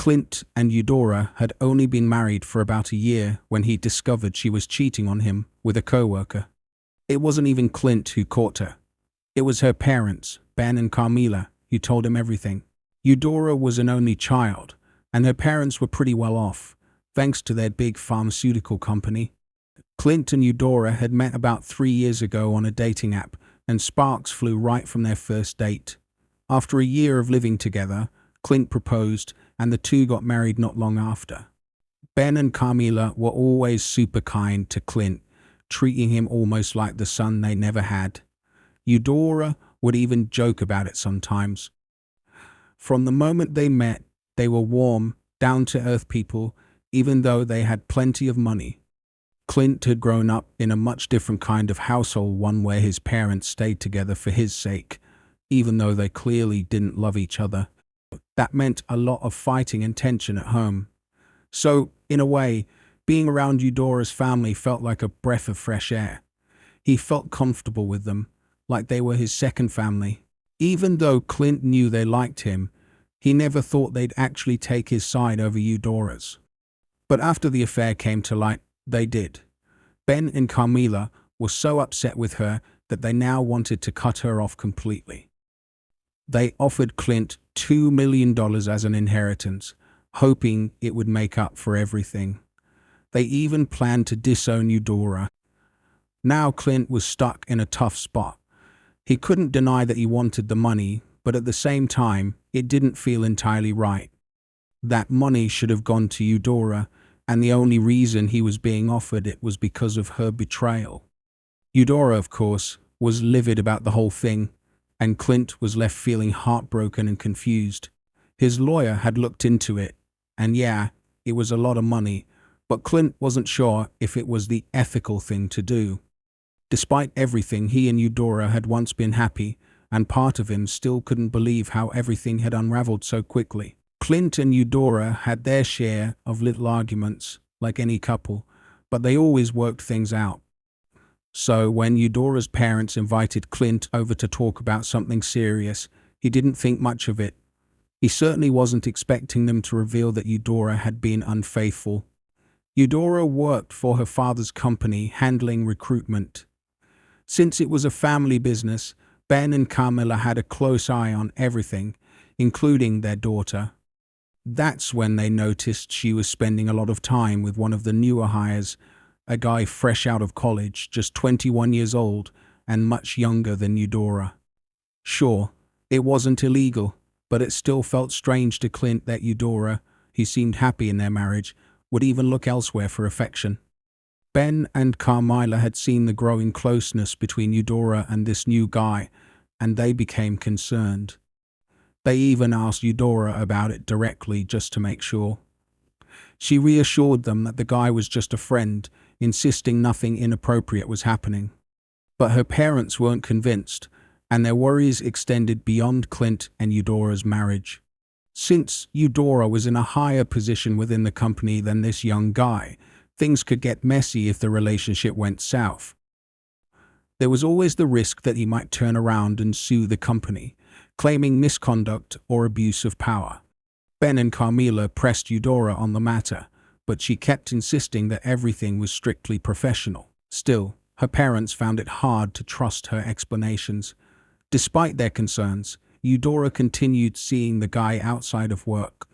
Clint and Eudora had only been married for about a year when he discovered she was cheating on him with a coworker. It wasn't even Clint who caught her. It was her parents, Ben and Carmila, who told him everything. Eudora was an only child, and her parents were pretty well off, thanks to their big pharmaceutical company. Clint and Eudora had met about 3 years ago on a dating app, and sparks flew right from their first date. After a year of living together, Clint proposed, and the two got married not long after. Ben and Carmila were always super kind to Clint, treating him almost like the son they never had. Eudora would even joke about it sometimes. From the moment they met, they were warm, down-to-earth people, even though they had plenty of money. Clint had grown up in a much different kind of household, one where his parents stayed together for his sake, even though they clearly didn't love each other. That meant a lot of fighting and tension at home. So, in a way, being around Eudora's family felt like a breath of fresh air. He felt comfortable with them, like they were his second family. Even though Clint knew they liked him, he never thought they'd actually take his side over Eudora's. But after the affair came to light, they did. Ben and Carmila were so upset with her that they now wanted to cut her off completely. They offered Clint $2 million as an inheritance, hoping it would make up for everything. They even planned to disown Eudora. Now Clint was stuck in a tough spot. He couldn't deny that he wanted the money, but at the same time, it didn't feel entirely right. That money should have gone to Eudora, and the only reason he was being offered it was because of her betrayal. Eudora, of course, was livid about the whole thing, and Clint was left feeling heartbroken and confused. His lawyer had looked into it, and yeah, it was a lot of money, but Clint wasn't sure if it was the ethical thing to do. Despite everything, he and Eudora had once been happy, and part of him still couldn't believe how everything had unraveled so quickly. Clint and Eudora had their share of little arguments, like any couple, but they always worked things out. So when Eudora's parents invited Clint over to talk about something serious, he didn't think much of it. He certainly wasn't expecting them to reveal that Eudora had been unfaithful. Eudora worked for her father's company handling recruitment. Since it was a family business, Ben and Carmila had a close eye on everything, including their daughter. That's when they noticed she was spending a lot of time with one of the newer hires, a guy fresh out of college, just 21 years old and much younger than Eudora. Sure, it wasn't illegal, but it still felt strange to Clint that Eudora, who seemed happy in their marriage, would even look elsewhere for affection. Ben and Carmila had seen the growing closeness between Eudora and this new guy, and they became concerned. They even asked Eudora about it directly just to make sure. She reassured them that the guy was just a friend, insisting nothing inappropriate was happening. But her parents weren't convinced, and their worries extended beyond Clint and Eudora's marriage. Since Eudora was in a higher position within the company than this young guy, things could get messy if the relationship went south. There was always the risk that he might turn around and sue the company, claiming misconduct or abuse of power. Ben and Carmila pressed Eudora on the matter, but she kept insisting that everything was strictly professional. Still, her parents found it hard to trust her explanations. Despite their concerns, Eudora continued seeing the guy outside of work.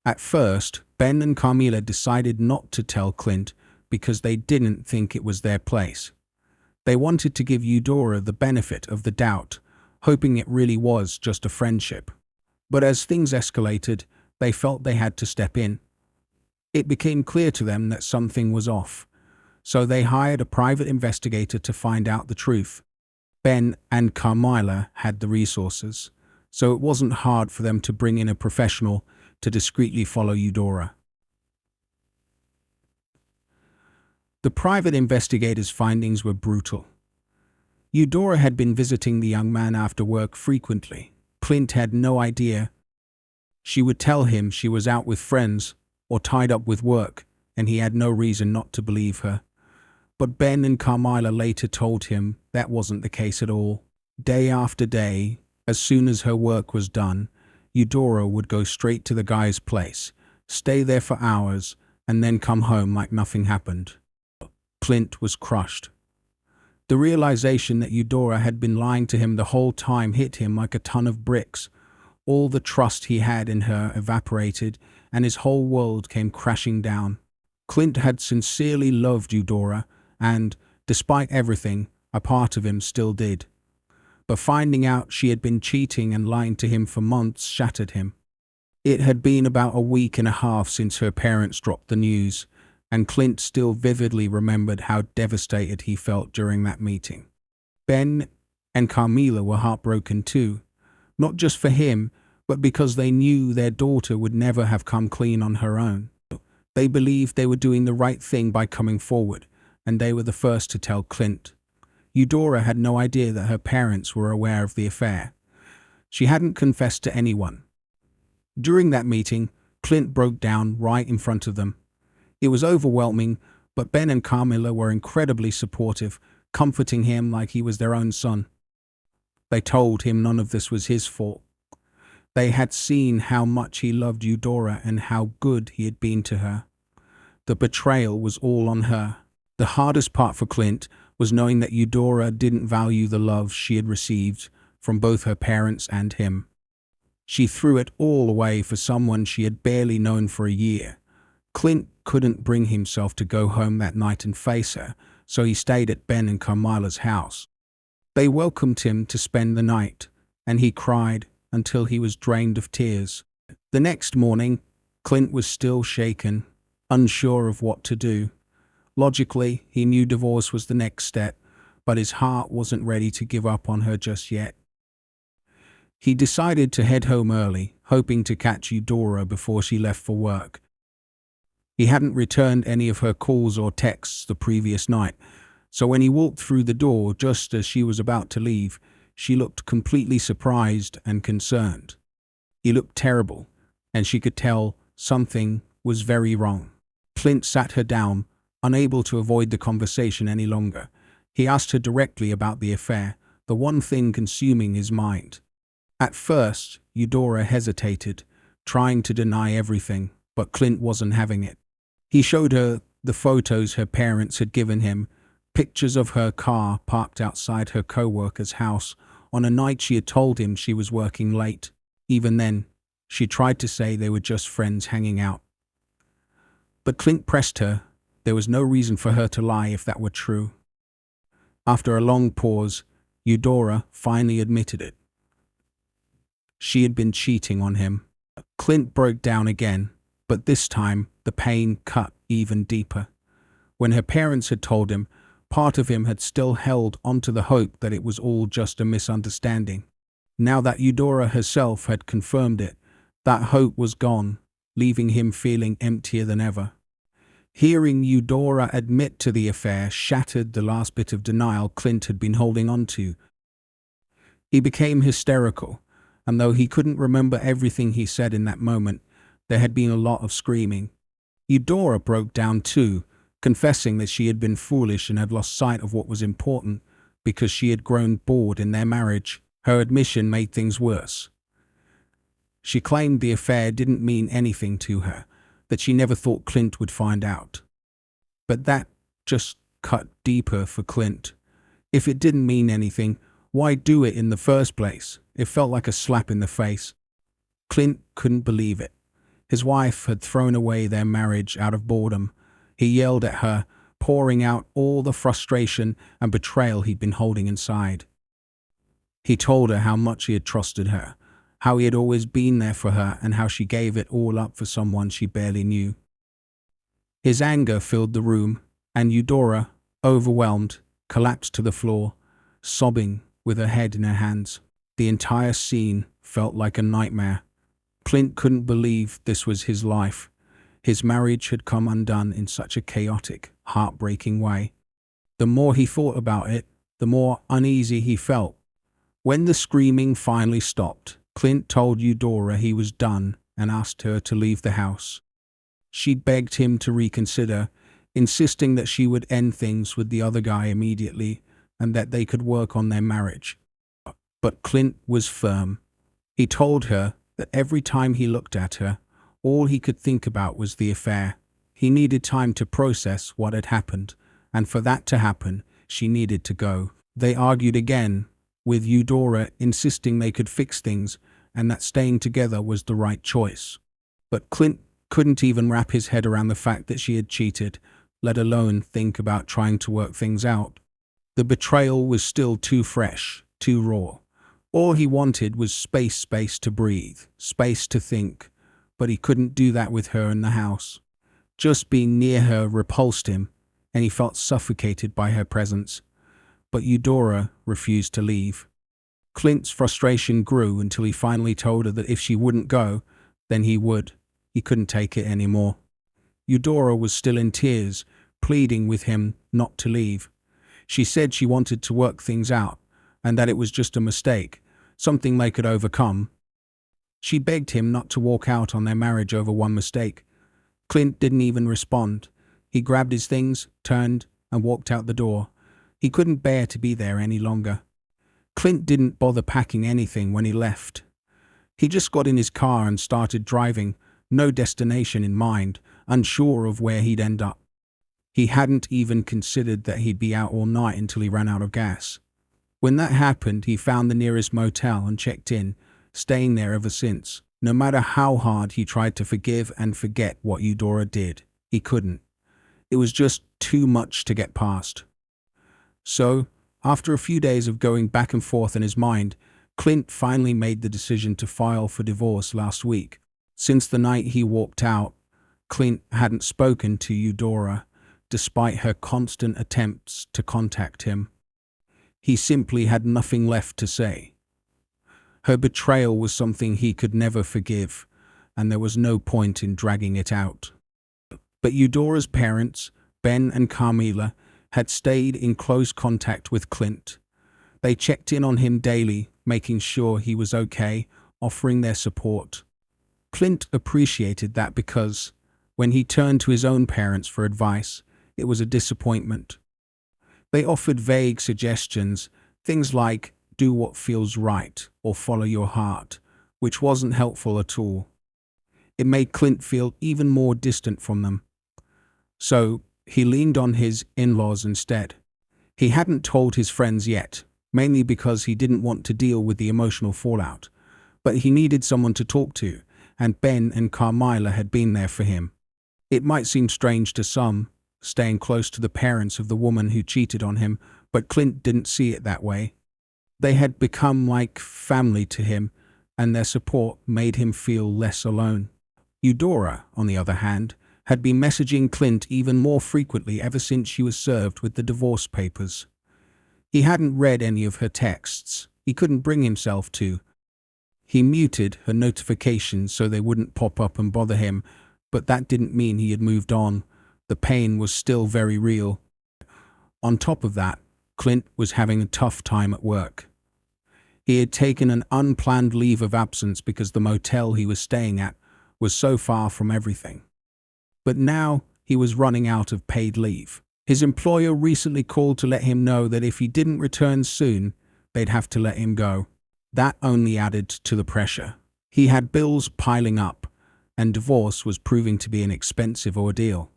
At first, Ben and Carmila decided not to tell Clint because they didn't think it was their place. They wanted to give Eudora the benefit of the doubt, hoping it really was just a friendship. But as things escalated, they felt they had to step in. It became clear to them that something was off, so they hired a private investigator to find out the truth. Ben and Carmila had the resources, so it wasn't hard for them to bring in a professional to discreetly follow Eudora. The private investigator's findings were brutal. Eudora had been visiting the young man after work frequently. Clint had no idea. She would tell him she was out with friends or tied up with work, and he had no reason not to believe her. But Ben and Carmila later told him that wasn't the case at all. Day after day, as soon as her work was done, Eudora would go straight to the guy's place, stay there for hours, and then come home like nothing happened. Clint was crushed. The realization that Eudora had been lying to him the whole time hit him like a ton of bricks. All the trust he had in her evaporated, and his whole world came crashing down. Clint had sincerely loved Eudora, and, despite everything, a part of him still did. But finding out she had been cheating and lying to him for months shattered him. It had been about a week and a half since her parents dropped the news, and Clint still vividly remembered how devastated he felt during that meeting. Ben and Carmila were heartbroken too, not just for him, but because they knew their daughter would never have come clean on her own. They believed they were doing the right thing by coming forward, and they were the first to tell Clint. Eudora had no idea that her parents were aware of the affair. She hadn't confessed to anyone. During that meeting, Clint broke down right in front of them. It was overwhelming, but Ben and Carmila were incredibly supportive, comforting him like he was their own son. They told him none of this was his fault. They had seen how much he loved Eudora and how good he had been to her. The betrayal was all on her. The hardest part for Clint was knowing that Eudora didn't value the love she had received from both her parents and him. She threw it all away for someone she had barely known for a year. Clint couldn't bring himself to go home that night and face her, so he stayed at Ben and Carmila's house. They welcomed him to spend the night, and he cried until he was drained of tears. The next morning, Clint was still shaken, unsure of what to do. Logically, he knew divorce was the next step, but his heart wasn't ready to give up on her just yet. He decided to head home early, hoping to catch Eudora before she left for work. He hadn't returned any of her calls or texts the previous night, so when he walked through the door just as she was about to leave, she looked completely surprised and concerned. He looked terrible, and she could tell something was very wrong. Clint sat her down, unable to avoid the conversation any longer. He asked her directly about the affair, the one thing consuming his mind. At first, Eudora hesitated, trying to deny everything, but Clint wasn't having it. He showed her the photos her parents had given him, pictures of her car parked outside her co-worker's house on a night she had told him she was working late. Even then, she tried to say they were just friends hanging out. But Clint pressed her. There was no reason for her to lie if that were true. After a long pause, Eudora finally admitted it. She had been cheating on him. Clint broke down again, but this time the pain cut even deeper. When her parents had told him, part of him had still held onto the hope that it was all just a misunderstanding. Now that Eudora herself had confirmed it, that hope was gone, leaving him feeling emptier than ever. Hearing Eudora admit to the affair shattered the last bit of denial Clint had been holding on to. He became hysterical, and though he couldn't remember everything he said in that moment, there had been a lot of screaming. Eudora broke down too, confessing that she had been foolish and had lost sight of what was important because she had grown bored in their marriage. Her admission made things worse. She claimed the affair didn't mean anything to her, that she never thought Clint would find out. But that just cut deeper for Clint. If it didn't mean anything, why do it in the first place? It felt like a slap in the face. Clint couldn't believe it. His wife had thrown away their marriage out of boredom. He yelled at her, pouring out all the frustration and betrayal he'd been holding inside. He told her how much he had trusted her, how he had always been there for her, and how she gave it all up for someone she barely knew. His anger filled the room, and Eudora, overwhelmed, collapsed to the floor, sobbing with her head in her hands. The entire scene felt like a nightmare. Clint couldn't believe this was his life. His marriage had come undone in such a chaotic, heartbreaking way. The more he thought about it, the more uneasy he felt. When the screaming finally stopped, Clint told Eudora he was done and asked her to leave the house. She begged him to reconsider, insisting that she would end things with the other guy immediately and that they could work on their marriage. But Clint was firm. He told her that every time he looked at her, all he could think about was the affair. He needed time to process what had happened, and for that to happen, she needed to go. They argued again, with Eudora insisting they could fix things and that staying together was the right choice. But Clint couldn't even wrap his head around the fact that she had cheated, let alone think about trying to work things out. The betrayal was still too fresh, too raw. All he wanted was space to breathe, space to think, but he couldn't do that with her in the house. Just being near her repulsed him, and he felt suffocated by her presence. But Eudora refused to leave. Clint's frustration grew until he finally told her that if she wouldn't go, then he would. He couldn't take it anymore. Eudora was still in tears, pleading with him not to leave. She said she wanted to work things out, and that it was just a mistake, something they could overcome. She begged him not to walk out on their marriage over one mistake. Clint didn't even respond. He grabbed his things, turned, and walked out the door. He couldn't bear to be there any longer. Clint didn't bother packing anything when he left. He just got in his car and started driving, no destination in mind, unsure of where he'd end up. He hadn't even considered that he'd be out all night until he ran out of gas. When that happened, he found the nearest motel and checked in, staying there ever since. No matter how hard he tried to forgive and forget what Eudora did, he couldn't. It was just too much to get past. So, after a few days of going back and forth in his mind, Clint finally made the decision to file for divorce last week. Since the night he walked out, Clint hadn't spoken to Eudora, despite her constant attempts to contact him. He simply had nothing left to say. Her betrayal was something he could never forgive, and there was no point in dragging it out. But Eudora's parents, Ben and Carmila, had stayed in close contact with Clint. They checked in on him daily, making sure he was okay, offering their support. Clint appreciated that because, when he turned to his own parents for advice, it was a disappointment. They offered vague suggestions, things like, do what feels right, or follow your heart, which wasn't helpful at all. It made Clint feel even more distant from them. So, he leaned on his in-laws instead. He hadn't told his friends yet, mainly because he didn't want to deal with the emotional fallout, but he needed someone to talk to, and Ben and Carmila had been there for him. It might seem strange to some, staying close to the parents of the woman who cheated on him, but Clint didn't see it that way. They had become like family to him, and their support made him feel less alone. Eudora, on the other hand, had been messaging Clint even more frequently ever since she was served with the divorce papers. He hadn't read any of her texts. He couldn't bring himself to. He muted her notifications so they wouldn't pop up and bother him, but that didn't mean he had moved on. The pain was still very real. On top of that, Clint was having a tough time at work. He had taken an unplanned leave of absence because the motel he was staying at was so far from everything. But now he was running out of paid leave. His employer recently called to let him know that if he didn't return soon, they'd have to let him go. That only added to the pressure. He had bills piling up, and divorce was proving to be an expensive ordeal.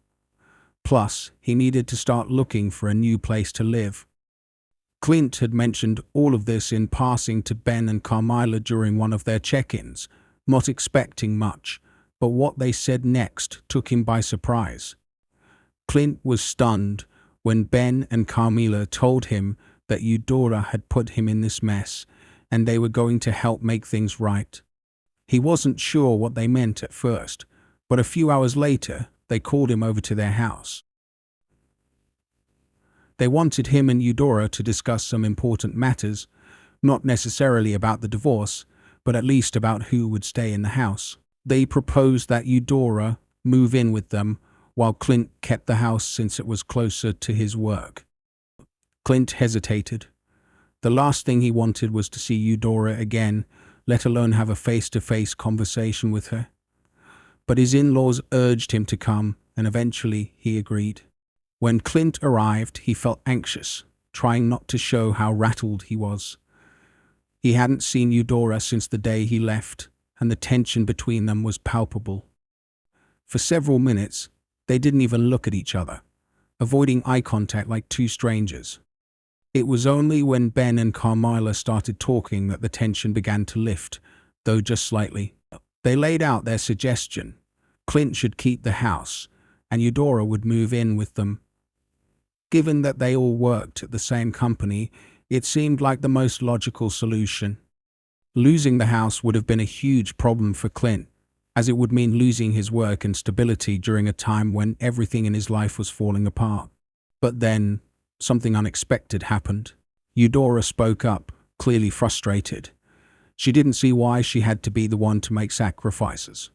Plus, he needed to start looking for a new place to live. Clint had mentioned all of this in passing to Ben and Carmila during one of their check-ins, not expecting much, but what they said next took him by surprise. Clint was stunned when Ben and Carmila told him that Eudora had put him in this mess, and they were going to help make things right. He wasn't sure what they meant at first, but a few hours later, they called him over to their house. They wanted him and Eudora to discuss some important matters, not necessarily about the divorce, but at least about who would stay in the house. They proposed that Eudora move in with them while Clint kept the house since it was closer to his work. Clint hesitated. The last thing he wanted was to see Eudora again, let alone have a face-to-face conversation with her. But his in-laws urged him to come, and eventually he agreed. When Clint arrived, he felt anxious, trying not to show how rattled he was. He hadn't seen Eudora since the day he left, and the tension between them was palpable. For several minutes, they didn't even look at each other, avoiding eye contact like two strangers. It was only when Ben and Carmila started talking that the tension began to lift, though just slightly. They laid out their suggestion. Clint should keep the house, and Eudora would move in with them. Given that they all worked at the same company, it seemed like the most logical solution. Losing the house would have been a huge problem for Clint, as it would mean losing his work and stability during a time when everything in his life was falling apart. But then, something unexpected happened. Eudora spoke up, clearly frustrated. She didn't see why she had to be the one to make sacrifices.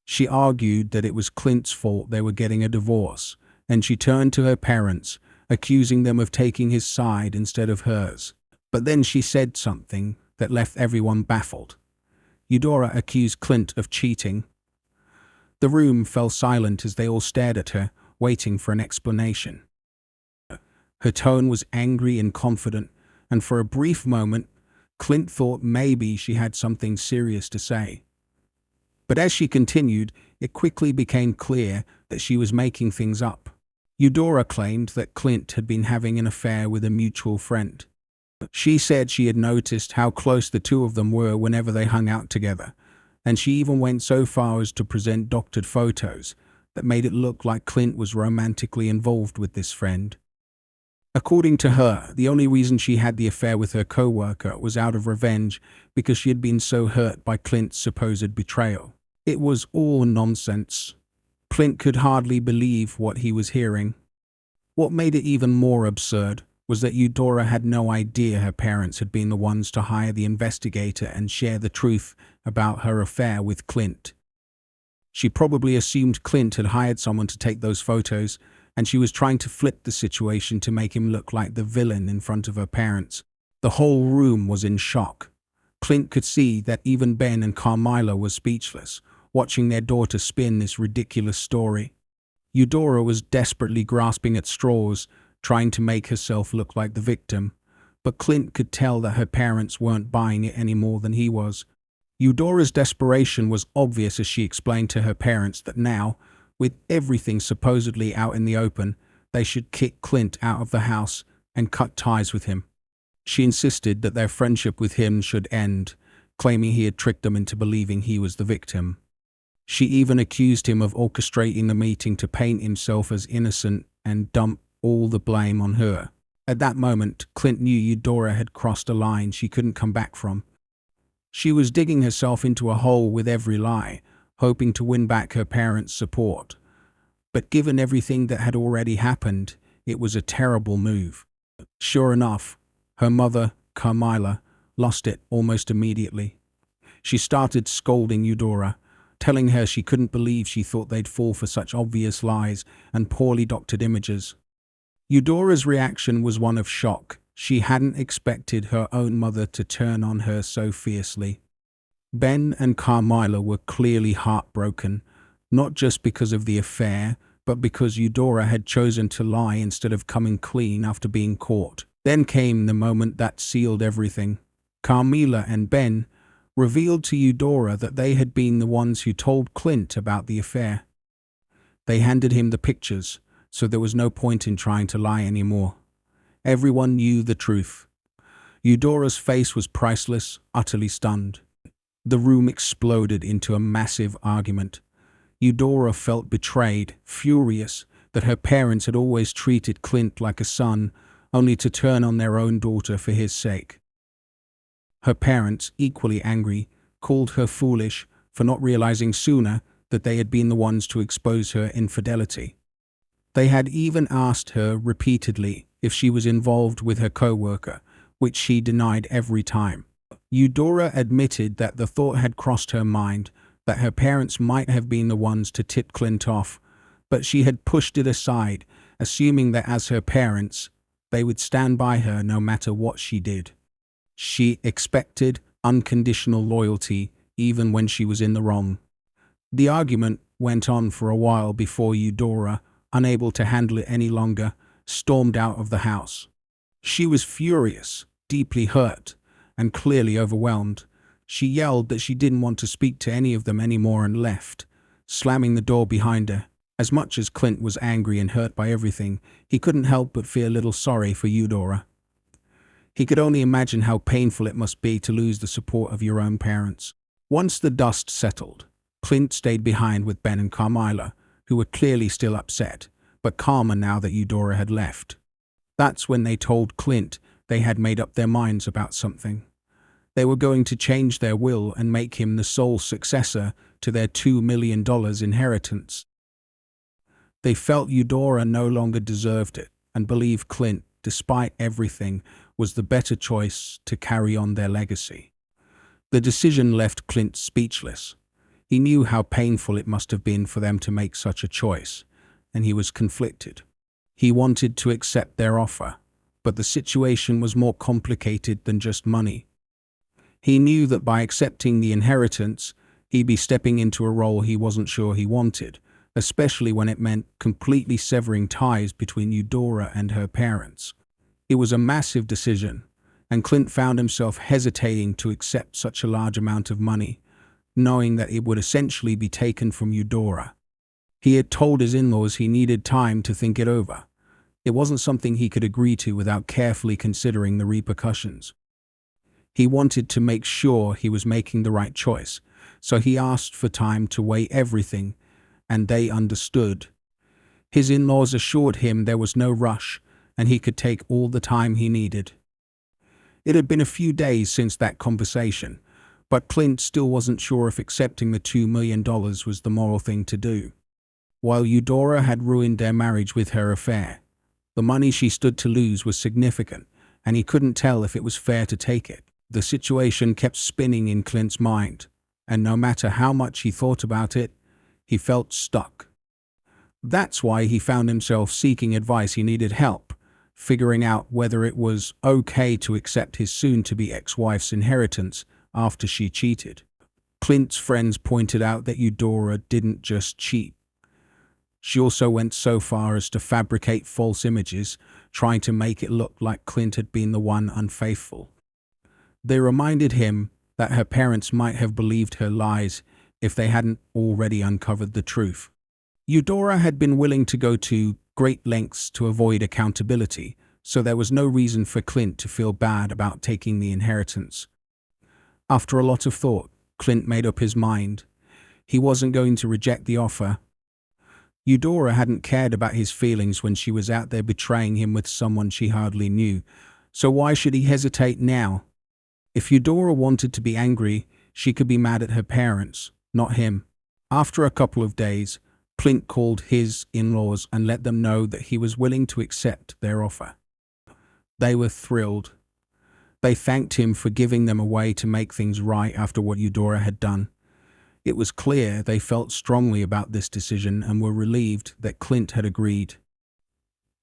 She argued that it was Clint's fault they were getting a divorce, and she turned to her parents, accusing them of taking his side instead of hers. But then she said something that left everyone baffled. Eudora accused Clint of cheating. The room fell silent as they all stared at her, waiting for an explanation. Her tone was angry and confident, and for a brief moment, Clint thought maybe she had something serious to say. But as she continued, it quickly became clear that she was making things up. Eudora claimed that Clint had been having an affair with a mutual friend. She said she had noticed how close the two of them were whenever they hung out together, and she even went so far as to present doctored photos that made it look like Clint was romantically involved with this friend. According to her, the only reason she had the affair with her co-worker was out of revenge because she had been so hurt by Clint's supposed betrayal. It was all nonsense. Clint could hardly believe what he was hearing. What made it even more absurd was that Eudora had no idea her parents had been the ones to hire the investigator and share the truth about her affair with Clint. She probably assumed Clint had hired someone to take those photos, and she was trying to flip the situation to make him look like the villain in front of her parents. The whole room was in shock. Clint could see that even Ben and Carmila were speechless, watching their daughter spin this ridiculous story. Eudora was desperately grasping at straws, trying to make herself look like the victim, but Clint could tell that her parents weren't buying it any more than he was. Eudora's desperation was obvious as she explained to her parents that now, with everything supposedly out in the open, they should kick Clint out of the house and cut ties with him. She insisted that their friendship with him should end, claiming he had tricked them into believing he was the victim. She even accused him of orchestrating the meeting to paint himself as innocent and dump all the blame on her. At that moment, Clint knew Eudora had crossed a line she couldn't come back from. She was digging herself into a hole with every lie, hoping to win back her parents' support. But given everything that had already happened, it was a terrible move. Sure enough, her mother, Carmila, lost it almost immediately. She started scolding Eudora, telling her she couldn't believe she thought they'd fall for such obvious lies and poorly doctored images. Eudora's reaction was one of shock. She hadn't expected her own mother to turn on her so fiercely. Ben and Carmila were clearly heartbroken, not just because of the affair, but because Eudora had chosen to lie instead of coming clean after being caught. Then came the moment that sealed everything. Carmila and Ben revealed to Eudora that they had been the ones who told Clint about the affair. They handed him the pictures, so there was no point in trying to lie anymore. Everyone knew the truth. Eudora's face was priceless, utterly stunned. The room exploded into a massive argument. Eudora felt betrayed, furious that her parents had always treated Clint like a son, only to turn on their own daughter for his sake. Her parents, equally angry, called her foolish for not realizing sooner that they had been the ones to expose her infidelity. They had even asked her repeatedly if she was involved with her co-worker, which she denied every time. Eudora admitted that the thought had crossed her mind that her parents might have been the ones to tip Clint off, but she had pushed it aside, assuming that as her parents, they would stand by her no matter what she did. She expected unconditional loyalty even when she was in the wrong. The argument went on for a while before Eudora, unable to handle it any longer, stormed out of the house. She was furious, deeply hurt, and clearly overwhelmed. She yelled that she didn't want to speak to any of them anymore and left, slamming the door behind her. As much as Clint was angry and hurt by everything, he couldn't help but feel a little sorry for Eudora. He could only imagine how painful it must be to lose the support of your own parents. Once the dust settled, Clint stayed behind with Ben and Carmila, who were clearly still upset, but calmer now that Eudora had left. That's when they told Clint they had made up their minds about something. They were going to change their will and make him the sole successor to their $2 million inheritance. They felt Eudora no longer deserved it and believed Clint, despite everything, was the better choice to carry on their legacy. The decision left Clint speechless. He knew how painful it must have been for them to make such a choice, and he was conflicted. He wanted to accept their offer, but the situation was more complicated than just money. He knew that by accepting the inheritance, he'd be stepping into a role he wasn't sure he wanted, especially when it meant completely severing ties between Eudora and her parents. It was a massive decision, and Clint found himself hesitating to accept such a large amount of money, knowing that it would essentially be taken from Eudora. He had told his in-laws he needed time to think it over. It wasn't something he could agree to without carefully considering the repercussions. He wanted to make sure he was making the right choice, so he asked for time to weigh everything, and they understood. His in-laws assured him there was no rush, and he could take all the time he needed. It had been a few days since that conversation, but Clint still wasn't sure if accepting the $2 million was the moral thing to do. While Eudora had ruined their marriage with her affair, the money she stood to lose was significant, and he couldn't tell if it was fair to take it. The situation kept spinning in Clint's mind, and no matter how much he thought about it, he felt stuck. That's why he found himself seeking advice. He needed help figuring out whether it was okay to accept his soon-to-be ex-wife's inheritance after she cheated. Clint's friends pointed out that Eudora didn't just cheat. She also went so far as to fabricate false images, trying to make it look like Clint had been the one unfaithful. They reminded him that her parents might have believed her lies if they hadn't already uncovered the truth. Eudora had been willing to go to great lengths to avoid accountability, so there was no reason for Clint to feel bad about taking the inheritance. After a lot of thought, Clint made up his mind. He wasn't going to reject the offer. Eudora hadn't cared about his feelings when she was out there betraying him with someone she hardly knew, so why should he hesitate now? If Eudora wanted to be angry, she could be mad at her parents, not him. After a couple of days, Clint called his in-laws and let them know that he was willing to accept their offer. They were thrilled. They thanked him for giving them a way to make things right after what Eudora had done. It was clear they felt strongly about this decision and were relieved that Clint had agreed.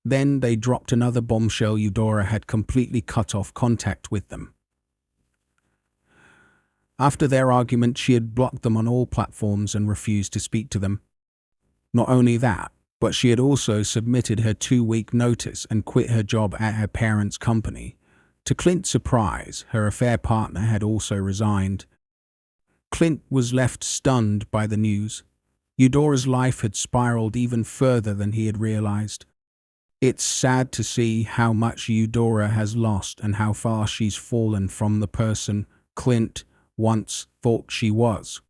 Then they dropped another bombshell. Eudora had completely cut off contact with them. After their argument, she had blocked them on all platforms and refused to speak to them. Not only that, but she had also submitted her 2-week notice and quit her job at her parents' company. To Clint's surprise, her affair partner had also resigned. Clint was left stunned by the news. Eudora's life had spiraled even further than he had realized. It's sad to see how much Eudora has lost and how far she's fallen from the person Clint once thought she was.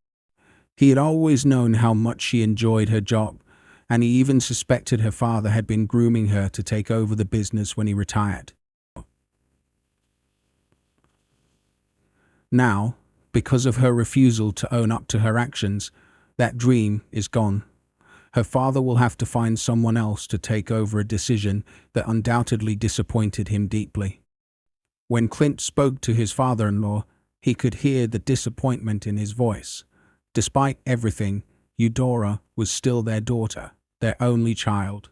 He had always known how much she enjoyed her job, and he even suspected her father had been grooming her to take over the business when he retired. Now, because of her refusal to own up to her actions, that dream is gone. Her father will have to find someone else to take over a decision that undoubtedly disappointed him deeply. When Clint spoke to his father-in-law, he could hear the disappointment in his voice. Despite everything, Eudora was still their daughter, their only child.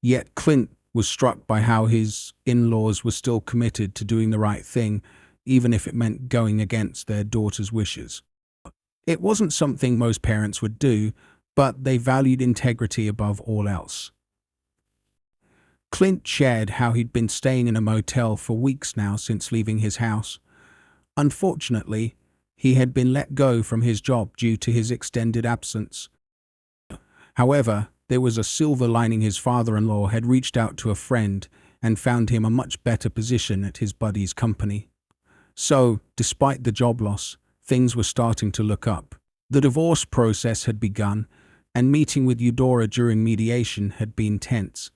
Yet Clint was struck by how his in-laws were still committed to doing the right thing, even if it meant going against their daughter's wishes. It wasn't something most parents would do, but they valued integrity above all else. Clint shared how he'd been staying in a motel for weeks now since leaving his house. Unfortunately, He had been let go from his job due to his extended absence. However, there was a silver lining. His father-in-law had reached out to a friend and found him a much better position at his buddy's company. So, despite the job loss, things were starting to look up. The divorce process had begun, and meeting with Eudora during mediation had been tense.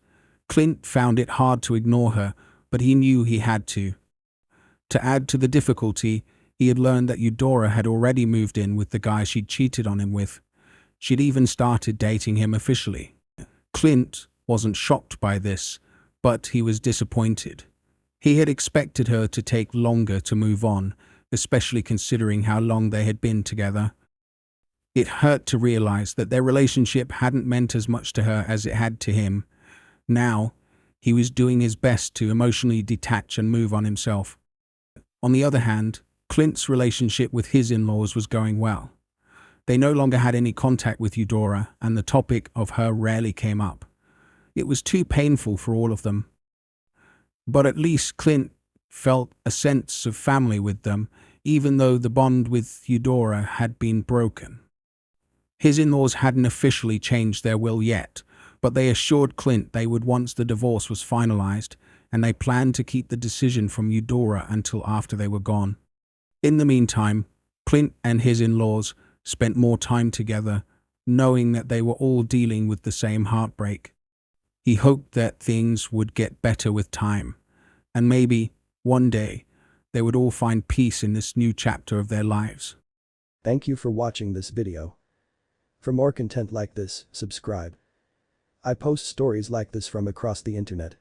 Clint found it hard to ignore her, but he knew he had to. To add to the difficulty, he had learned that Eudora had already moved in with the guy she'd cheated on him with. She'd even started dating him officially. Clint wasn't shocked by this, but he was disappointed. He had expected her to take longer to move on, especially considering how long they had been together. It hurt to realize that their relationship hadn't meant as much to her as it had to him. Now, he was doing his best to emotionally detach and move on himself. On the other hand, Clint's relationship with his in-laws was going well. They no longer had any contact with Eudora, and the topic of her rarely came up. It was too painful for all of them. But at least Clint felt a sense of family with them, even though the bond with Eudora had been broken. His in-laws hadn't officially changed their will yet, but they assured Clint they would once the divorce was finalized, and they planned to keep the decision from Eudora until after they were gone. In the meantime, Clint and his in-laws spent more time together, knowing that they were all dealing with the same heartbreak. He hoped that things would get better with time, and maybe, one day, they would all find peace in this new chapter of their lives. Thank you for watching this video. For more content like this, subscribe. I post stories like this from across the internet.